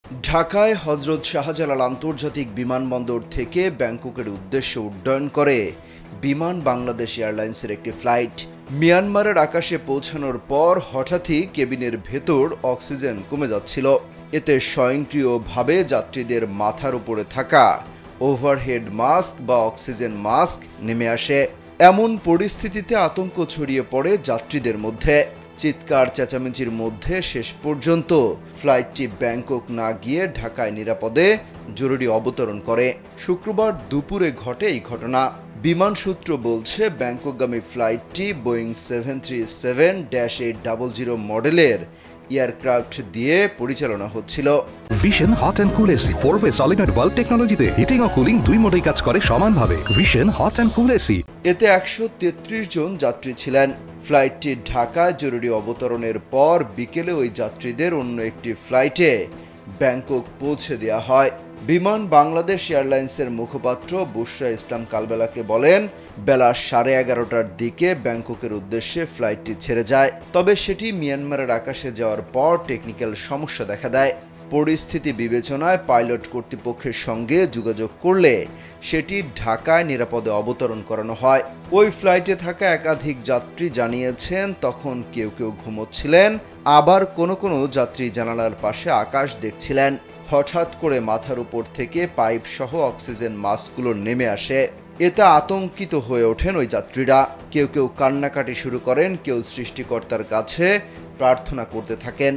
ঢাকায় হজরত শাহজালাল আন্তর্জাতিক বিমানবন্দর থেকে ব্যাংককের উদ্দেশ্যে উড্ডয়ন করে বিমান বাংলাদেশ এয়ারলাইন্সের একটি ফ্লাইট। মিয়ানমারের আকাশে পৌঁছানোর পর হঠাৎই কেবিনের ভেতর অক্সিজেন কমে যাচ্ছিল। এতে স্বয়ংক্রিয়ভাবে যাত্রীদের মাথার উপরে থাকা ওভারহেড মাস্ক বা অক্সিজেন মাস্ক নেমে আসে। এমন পরিস্থিতিতে আতঙ্ক ছড়িয়ে পড়ে যাত্রীদের মধ্যে। চিৎকার চেঁচামেচির মধ্যে শেষ পর্যন্ত ফ্লাইটটি ব্যাংকক না গিয়ে ঢাকায় নিরাপদে জরুরি অবতরণ করে। শুক্রবার দুপুরে ঘটে এই ঘটনা। বিমান সূত্র বলছে, ব্যাংককগামী ফ্লাইটটি বোয়িং 737-800 মডেলের এয়ারক্রাফট দিয়ে পরিচালনা হচ্ছিল। Vision hot and cool AC 4-way solenoid valve টেকনোলজিতে হিটিং ও কুলিং দুই মোডেই কাজ করে সমানভাবে। Vision hot and cool AC. এতে 133 জন যাত্রী ছিলেন। ফ্লাইটটি ঢাকায় জরুরি অবতরণের পর বিকেলে ওই যাত্রীদের অন্য একটি ফ্লাইটে ব্যাংকক পৌঁছে দেওয়া হয়। বিমান বাংলাদেশ এয়ারলাইন্সের মুখপাত্র বুশরা ইসলাম কালবেলাকে বলেন, বেলা 11:30টার দিকে ব্যাংককের উদ্দেশ্যে ফ্লাইটটি ছেড়ে যায়। তবে সেটি মিয়ানমারের আকাশে যাওয়ার পর টেকনিক্যাল সমস্যা দেখা দেয়। পরিস্থিতি বিবেচনায় পাইলট কর্তৃপক্ষের সঙ্গে যোগাযোগ করলে সেটি ঢাকায় নিরাপদে অবতরণ করানো হয়। ওই ফ্লাইটে থাকা একাধিক যাত্রী জানিয়েছেন, তখন কেউ কেউ ঘুমোচ্ছিলেন, আবার কোনো যাত্রী জানালার পাশে আকাশ দেখছিলেন। হঠাৎ করে মাথার উপর থেকে পাইপ সহ অক্সিজেন মাস্কগুলো নেমে আসে। এতে আতঙ্কিত হয়ে ওঠেন ওই যাত্রীরা। কেউ কান্নাকাটি শুরু করেন, কেউ সৃষ্টিকর্তার কাছে প্রার্থনা করতে থাকেন।